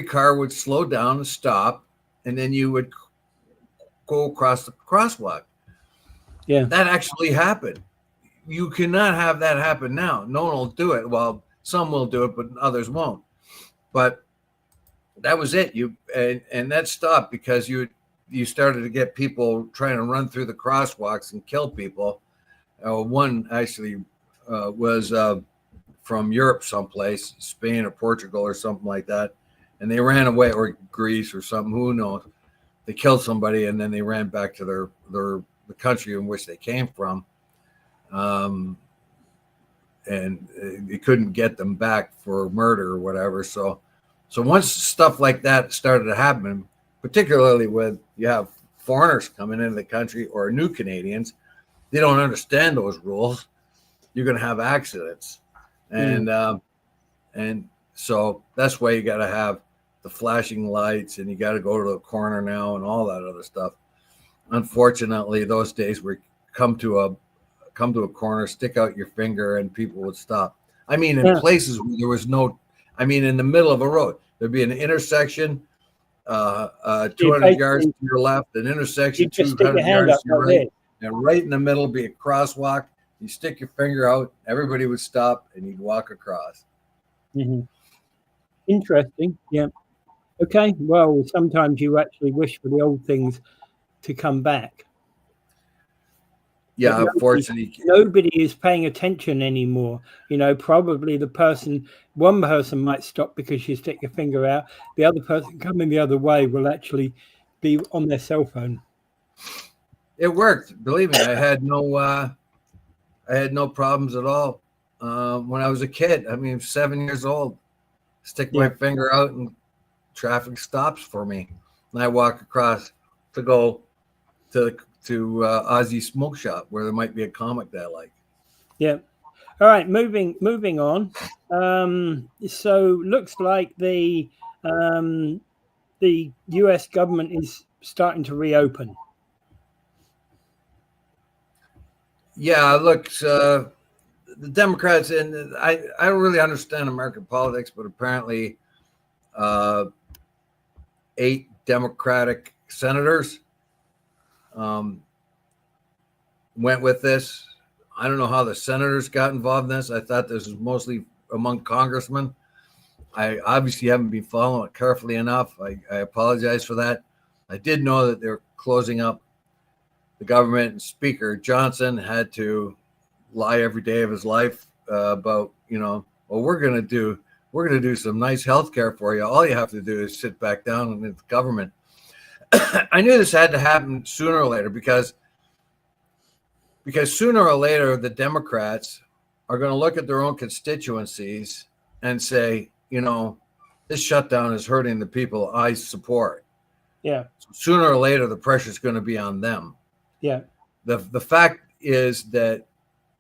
car would slow down and stop, and then you would go across the crosswalk. Yeah, that actually happened. You cannot have that happen now. No one will do it. Well, some will do it, but others won't. But that was it. And that stopped because you started to get people trying to run through the crosswalks and kill people. One actually was from Europe someplace, Spain or Portugal or something like that. And they ran away, or Greece or something, who knows. They killed somebody and then they ran back to the country in which they came from. And they couldn't get them back for murder or whatever. So So once stuff like that started to happen, particularly when you have foreigners coming into the country or new Canadians, they don't understand those rules. You're going to have accidents, and so that's why you got to have the flashing lights, and you got to go to the corner now, and all that other stuff. Unfortunately, those days where come to a corner, stick out your finger, and people would stop. I mean, in places where there was no, I mean, in the middle of a road, there'd be an intersection, 200 yards to your left, an intersection, 200 yards to your right, and right in the middle be a crosswalk. You stick your finger out, everybody would stop, and you'd walk across. Mm-hmm. Interesting. Yeah. Okay. Well, sometimes you actually wish for the old things to come back. Yeah, unfortunately, nobody is paying attention anymore. You know, probably one person might stop because you stick your finger out. The other person coming the other way will actually be on their cell phone. It worked. Believe me, I had no problems at all. When I was a kid, I mean, 7 years old, stick my finger out and traffic stops for me, and I walk across to go to Aussie Smoke Shop where there might be a comic that I like. Yeah. All right. Moving on. So looks like the U.S. government is starting to reopen. Yeah. Look, the Democrats, and I don't really understand American politics, but apparently 8 Democratic senators went with this. I don't know how the senators got involved in this. I thought this was mostly among congressmen. I obviously haven't been following it carefully enough. I apologize for that. I did know that they're closing up the government, and Speaker Johnson had to lie every day of his life about, well, we're going to do some nice health care for you. All you have to do is sit back down in the government. I knew this had to happen sooner or later because sooner or later the Democrats are going to look at their own constituencies and say, this shutdown is hurting the people I support. Yeah. So sooner or later the pressure is going to be on them. Yeah. The fact is that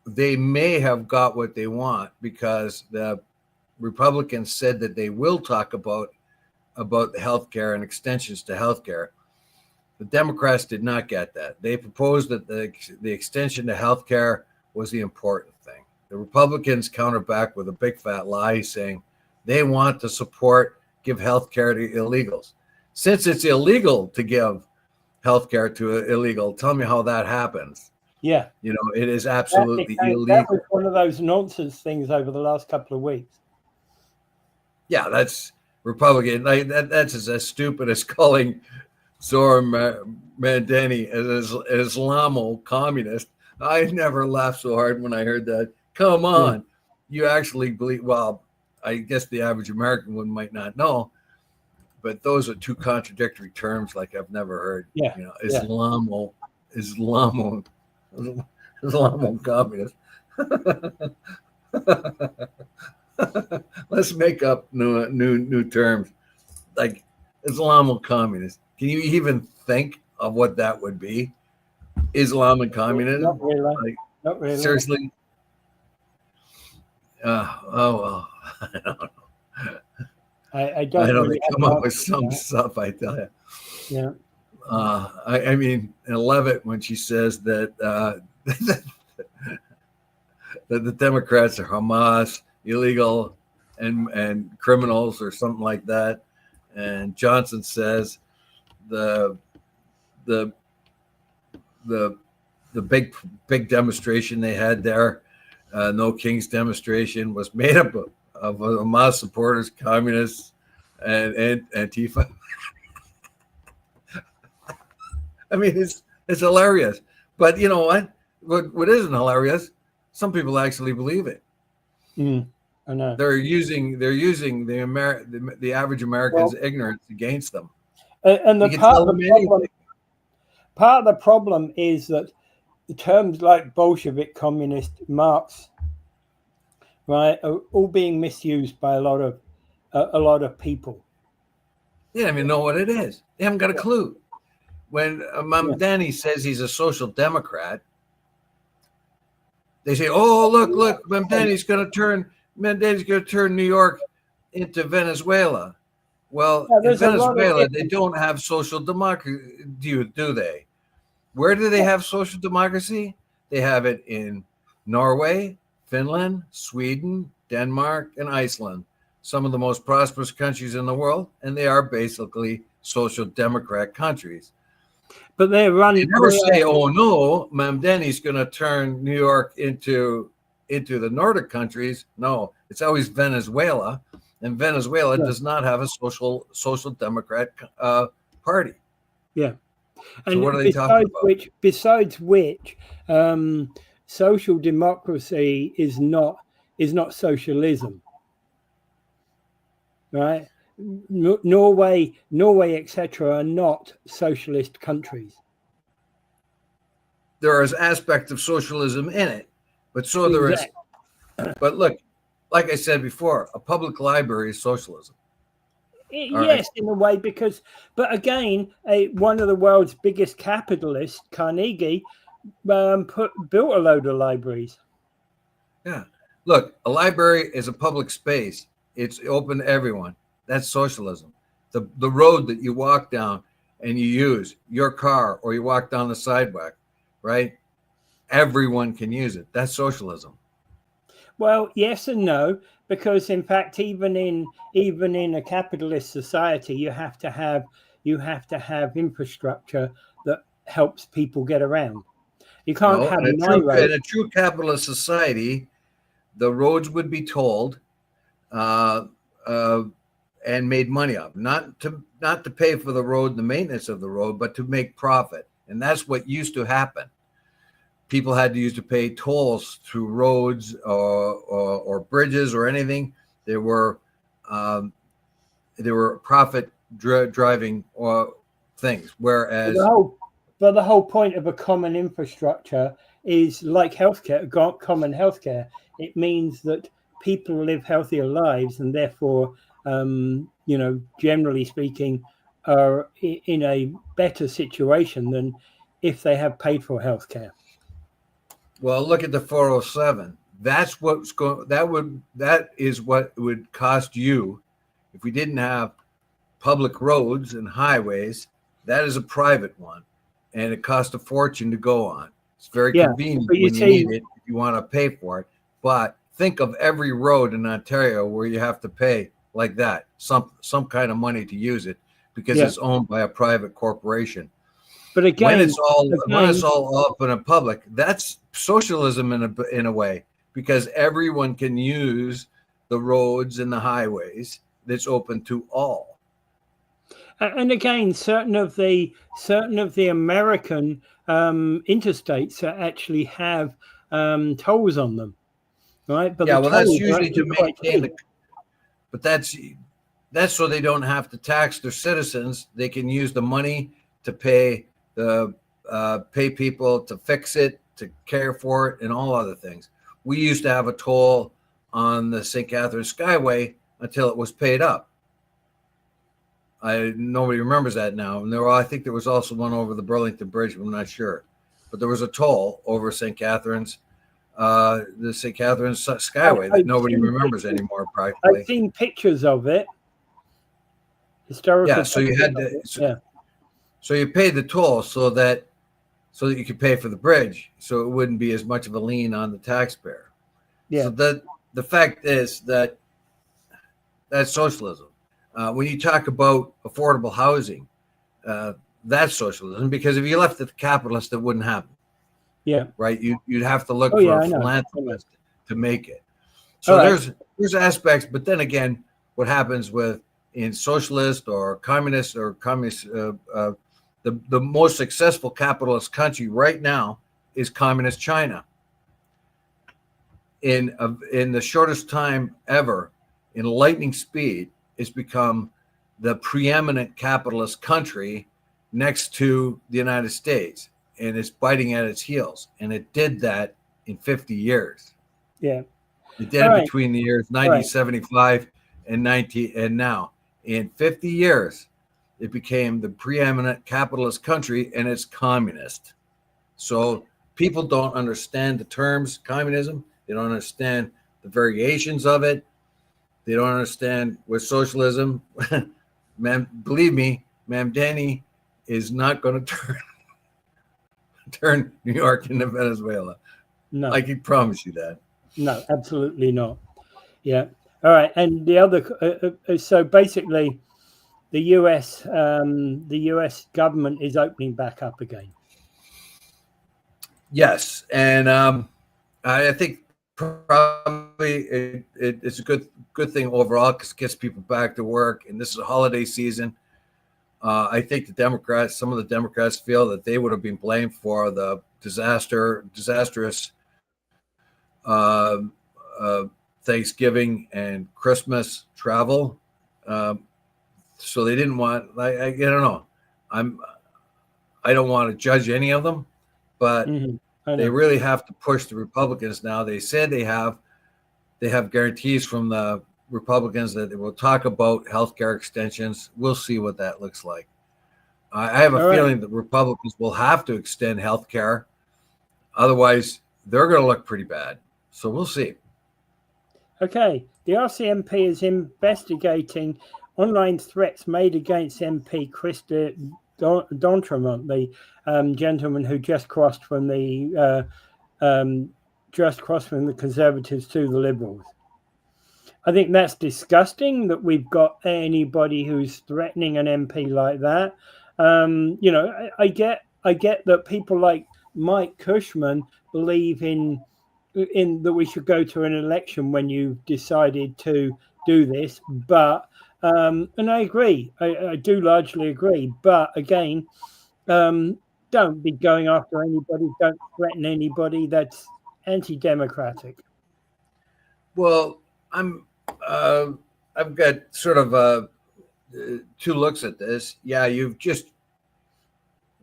they may have got what they want because the Republicans said that they will talk about the healthcare and extensions to healthcare. The Democrats did not get that. They proposed that the extension to healthcare was the important thing. The Republicans countered back with a big fat lie saying they want to give healthcare to illegals. Since it's illegal to give healthcare to illegal, tell me how that happens. Yeah. It is absolutely illegal. That was one of those nonsense things over the last couple of weeks. Yeah, that's Republican. That's as stupid as calling Zora Mandani as Islamo-communist. I never laughed so hard when I heard that. Come on. Yeah. You actually believe, well, I guess the average American one might not know, but those are two contradictory terms like I've never heard. Yeah. Islamo-communist. Let's make up new terms like Islamo-communist. Can you even think of what that would be? Islam and communism? Not really. Not really. Seriously? Well. I don't know. I don't really come up with some stuff, I tell you. Yeah. I mean, I love it when she says that that the Democrats are Hamas, illegal, and criminals or something like that. And Johnson says the big demonstration they had there, No Kings demonstration, was made up of Hamas supporters, communists, and Antifa. I mean, it's hilarious. But you know what? What isn't hilarious? Some people actually believe it. I know. They're using the average American's ignorance against them. And part of the problem is that the terms like Bolshevik, communist, Marx, right, are all being misused by a lot of people. They don't even know what it is. They haven't got a clue. When Mamdani says he's a social democrat, they say, "Oh, look, Mamdani's going to turn New York into Venezuela." Well, in Venezuela, they don't have social democracy, do they? Where do they have social democracy? They have it in Norway, Finland, Sweden, Denmark, and Iceland, some of the most prosperous countries in the world, and they are basically social democrat countries. But they never say, "Oh no, Mamdani's going to turn New York into the Nordic countries." No, it's always Venezuela, and Venezuela does not have a social democrat party. Yeah. So what are they talking about? Besides which, social democracy is not socialism, right? Norway, etc., are not socialist countries. There is aspects of socialism in it, but there is. But look, like I said before, a public library is socialism. Yes, in a way, but again, one of the world's biggest capitalists, Carnegie, built a load of libraries. Yeah, look, a library is a public space. It's open to everyone. That's socialism. The road that you walk down and you use your car, or you walk down the sidewalk, right? Everyone can use it. That's socialism. Well, yes and no, because in fact, even in a capitalist society, you have to have infrastructure that helps people get around. You can't have in a true capitalist society, the roads would be tolled and made money off, not to pay for the road, the maintenance of the road, but to make profit. And that's what used to happen. People had to use to pay tolls through roads or bridges or anything. There were profit driving things. Whereas the whole point of a common infrastructure is like healthcare, common healthcare. It means that people live healthier lives, and therefore, generally speaking, are in a better situation than if they have paid for healthcare. Well, look at the 407. That's what's going. That is what it would cost you if we didn't have public roads and highways. That is a private one, and it costs a fortune to go on. It's very convenient when you need it if you want to pay for it. But think of every road in Ontario where you have to pay like that, some kind of money to use it, because it's owned by a private corporation. But again, when it's all open and public, that's socialism in a way, because everyone can use the roads and the highways that's open to all. And again, certain of the American interstates actually have tolls on them, right? But that's usually to maintain but that's so they don't have to tax their citizens. They can use the money to pay people to fix it, to care for it, and all other things. We used to have a toll on the St. Catharines Skyway until it was paid up. Nobody remembers that now. And I think there was also one over the Burlington Bridge, but I'm not sure. But there was a toll over St. Catharines, the St. Catharines Skyway that nobody remembers anymore, practically. I've seen pictures of it. Historical. Yeah, so you had to. So you paid the toll so that you could pay for the bridge, so it wouldn't be as much of a lien on the taxpayer. Yeah. So the fact is that's socialism. When you talk about affordable housing, that's socialism, because if you left it to capitalists, it wouldn't happen. Yeah. Right. You'd have to look for a philanthropist to make it. So there's aspects, but then again, what happens in socialist or communist the most successful capitalist country right now is communist China. In the shortest time ever, in lightning speed, it's become the preeminent capitalist country next to the United States, and it's biting at its heels. And it did that in 50 years. Yeah. It did it between the years 1975 and now. In 50 years, it became the preeminent capitalist country, and it's communist. So people don't understand the terms communism. They don't understand the variations of it. They don't understand what socialism. Man, believe me, Ma'am Danny is not going to turn New York into Venezuela. No, I can promise you that. no, absolutely not. Yeah. All right. And the other, so basically, the U.S. government is opening back up again. Yes, and I think probably it's a good thing overall because it gets people back to work, and this is a holiday season. I think some of the Democrats feel that they would have been blamed for the disastrous Thanksgiving and Christmas travel. So they didn't want. I don't know. I don't want to judge any of them, but they really have to push the Republicans now. They said they have guarantees from the Republicans that they will talk about healthcare extensions. We'll see what that looks like. I have a feeling that Republicans will have to extend healthcare. Otherwise, they're going to look pretty bad. So we'll see. Okay. The RCMP is investigating online threats made against MP Chris D'Entremont, the gentleman who just crossed from the Conservatives to the Liberals. I think that's disgusting that we've got anybody who's threatening an MP like that. I get that people like Mike Cushman believe in that we should go to an election when you've decided to do this, but and I agree. I do largely agree, but again, don't be going after anybody. Don't threaten anybody. That's anti-democratic. Well, I've got sort of two looks at this. Yeah, you've just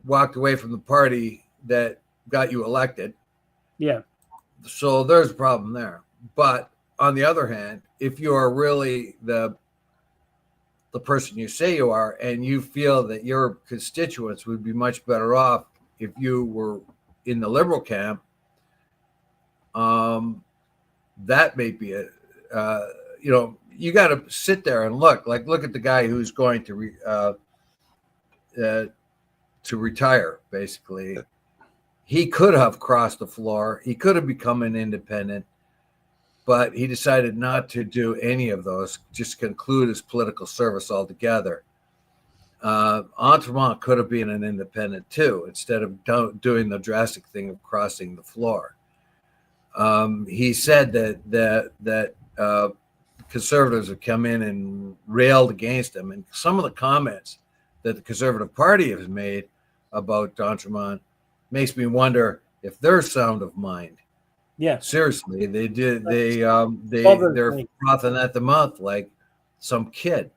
walked away from the party that got you elected. Yeah. So there's a problem there. But on the other hand, if you are really the person you say you are, and you feel that your constituents would be much better off if you were in the Liberal camp, that may be it. You got to sit there and look at the guy who's going to retire. Basically, he could have crossed the floor. He could have become an independent, but he decided not to do any of those. Just conclude his political service altogether. Entremont could have been an independent too, instead of doing the drastic thing of crossing the floor. He said that conservatives have come in and railed against him, and some of the comments that the Conservative Party has made about D'Entremont makes me wonder if they're sound of mind. Yeah, seriously, they did. They're frothing at the mouth like some kid.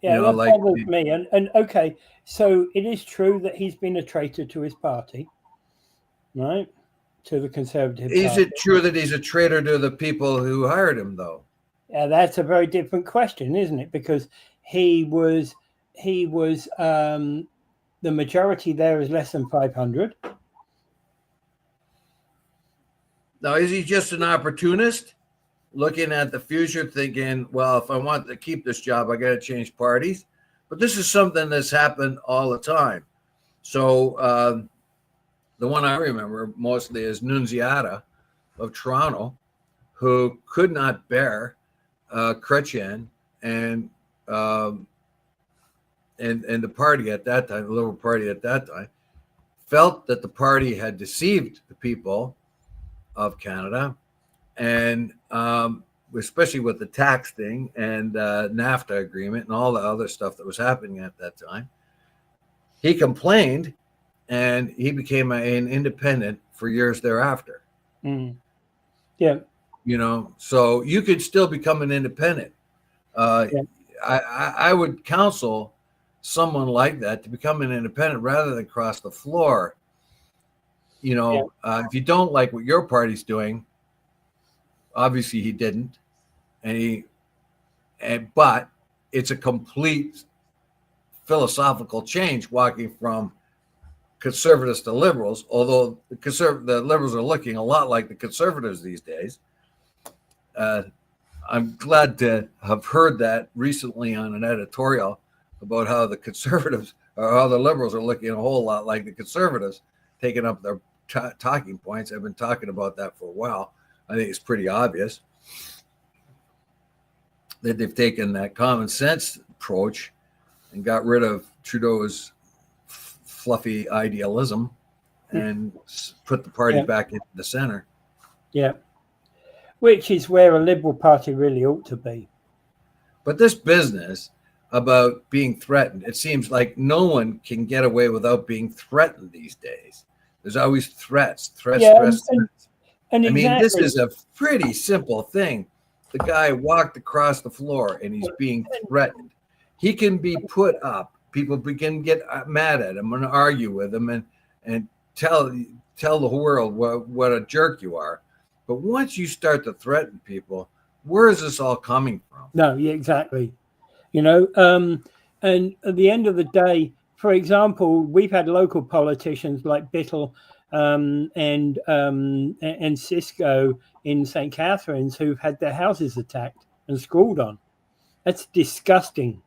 Yeah, that bothers me. And okay, so it is true that he's been a traitor to his party, right? To the Conservative Party. Is it true that he's a traitor to the people who hired him, though? Yeah, that's a very different question, isn't it? Because he was the majority there is less than 500. Now, is he just an opportunist looking at the future thinking, well, if I want to keep this job, I got to change parties? But this is something that's happened all the time. So the one I remember mostly is Nunziata of Toronto, who could not bear Chrétien and the party at that time, the Liberal Party at that time, felt that the party had deceived the people of Canada, and especially with the tax thing and NAFTA agreement and all the other stuff that was happening at that time. He complained, and he became an independent for years thereafter. Mm. Yeah. So you could still become an independent. Yeah. I would counsel someone like that to become an independent rather than cross the floor. If you don't like what your party's doing, obviously he didn't, but it's a complete philosophical change walking from conservatives to liberals, although the liberals are looking a lot like the conservatives these days. I'm glad to have heard that recently on an editorial about how the conservatives or how the liberals are looking a whole lot like the conservatives, taking up their talking points. I've been talking about that for a while. I think it's pretty obvious that they've taken that common sense approach and got rid of Trudeau's fluffy idealism and put the party back into the center. Yeah. Which is where a Liberal Party really ought to be. But this business about being threatened, it seems like no one can get away without being threatened these days. There's always threats. And I mean, this is a pretty simple thing. The guy walked across the floor and he's being threatened. He can be put up. People can get mad at him and argue with him and tell the world what a jerk you are. But once you start to threaten people, where is this all coming from? No, yeah, exactly. And at the end of the day, for example, we've had local politicians like Biddle and Cisco in St. Catharines who've had their houses attacked and scrawled on. That's disgusting.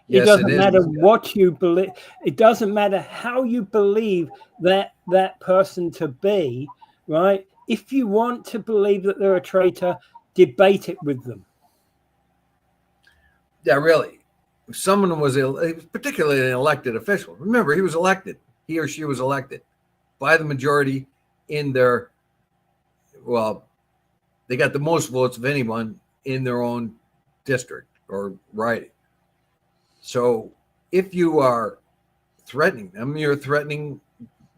Yes, it doesn't matter what you believe. It doesn't matter how you believe that person to be, right? If you want to believe that they're a traitor, debate it with them. Yeah, really. If someone was particularly an elected official, remember, he or she was elected by the majority in their, they got the most votes of anyone in their own district or riding. So if you are threatening them, you're threatening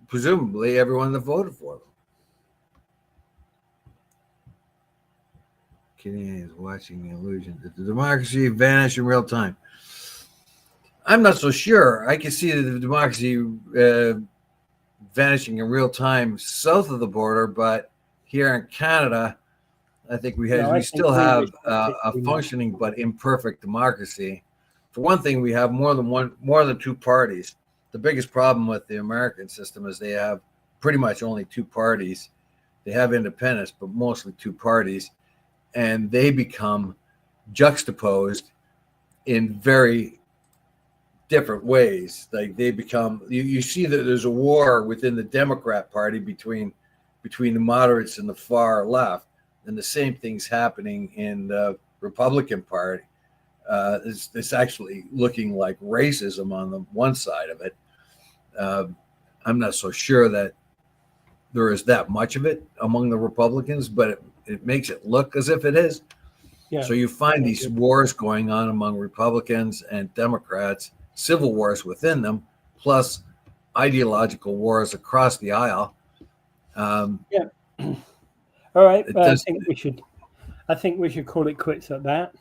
presumably everyone that voted for them. Canadians watching the illusion that the democracy vanished in real time. I'm not so sure. I can see the democracy vanishing in real time south of the border, but here in Canada, I think we still have a functioning but imperfect democracy. For one thing, we have more than two parties. The biggest problem with the American system is they have pretty much only two parties. They have independents, but mostly two parties, and they become juxtaposed in very different ways. Like they become, you see that there's a war within the Democrat Party between the moderates and the far left, and the same thing's happening in the Republican Party. It's actually looking like racism on the one side of it. I'm not so sure that there is that much of it among the Republicans, but it makes it look as if it is. Yeah. So you find these wars going on among Republicans and Democrats, civil wars within them, plus ideological wars across the aisle. All right. I think we should call it quits at that.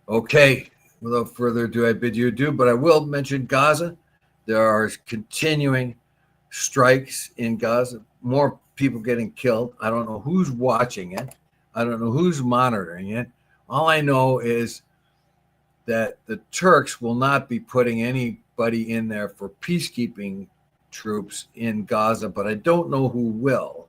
Okay. Without further ado, I bid you adieu, but I will mention Gaza. There are continuing strikes in Gaza, more people getting killed. I don't know who's watching it. I don't know who's monitoring it. All I know is that the Turks will not be putting anybody in there for peacekeeping troops in Gaza, but I don't know who will.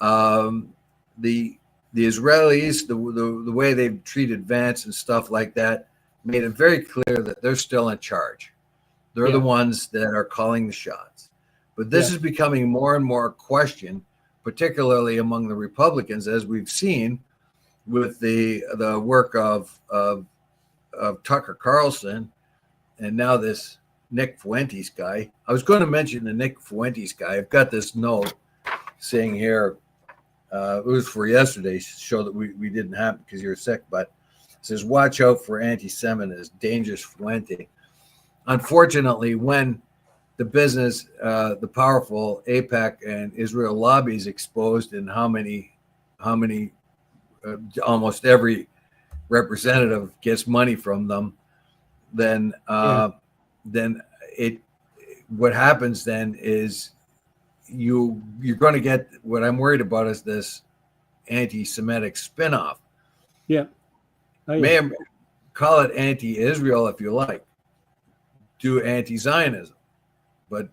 The Israelis, the way they've treated Vance and stuff like that, made it very clear that they're still in charge. They're the ones that are calling the shots. But this is becoming more and more a question, particularly among the Republicans, as we've seen with the work of Tucker Carlson and now this Nick Fuentes guy. I was going to mention the Nick Fuentes guy. I've got this note saying here, it was for yesterday's show that we didn't have because you're sick, but it says, watch out for anti-Semitism, dangerous Fuente. Unfortunately, when the business, the powerful AIPAC and Israel lobbies exposed in how many almost every representative gets money from them, then what happens then is you're going to get what I'm worried about is this anti-Semitic spinoff. Yeah. May call it anti-Israel if you like, do anti-Zionism, but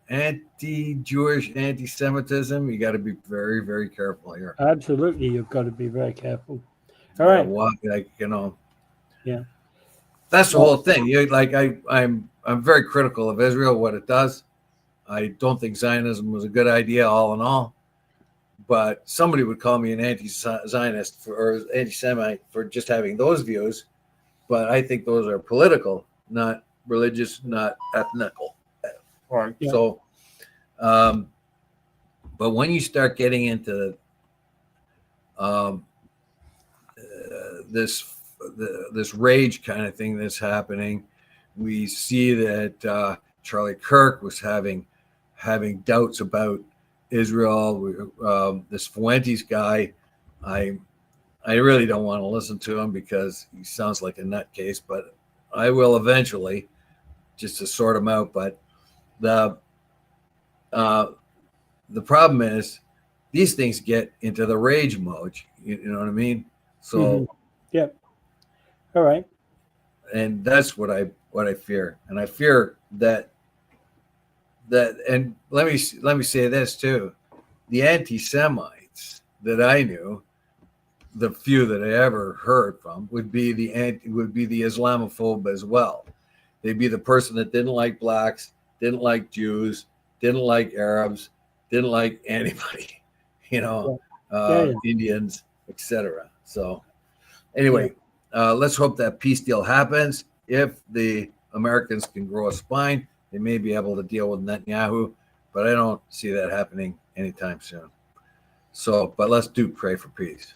anti-Jewish, anti-Semitism, you got to be very, very careful here. Absolutely, you've got to be very careful. All right. Yeah, that's the whole thing. I'm very critical of Israel, what it does. I don't think Zionism was a good idea, all in all. But somebody would call me an anti-Zionist or anti-Semite for just having those views. But I think those are political, not religious, not ethnical. Yeah. So, but when you start getting into this rage kind of thing that's happening, we see that Charlie Kirk was having doubts about Israel. This Fuentes guy, I really don't want to listen to him because he sounds like a nutcase, but I will eventually, just to sort him out. But the problem is these things get into the rage mode. You know what I mean? So yeah. All right. And that's what I fear, and I fear that. And let me say this too: the anti-Semites that I knew, the few that I ever heard from, would be the Islamophobe as well. They'd be the person that didn't like blacks, didn't like Jews, didn't like Arabs, didn't like anybody, Indians, etc. So anyway, let's hope that peace deal happens. If the Americans can grow a spine, they may be able to deal with Netanyahu, but I don't see that happening anytime soon. So, but let's pray for peace.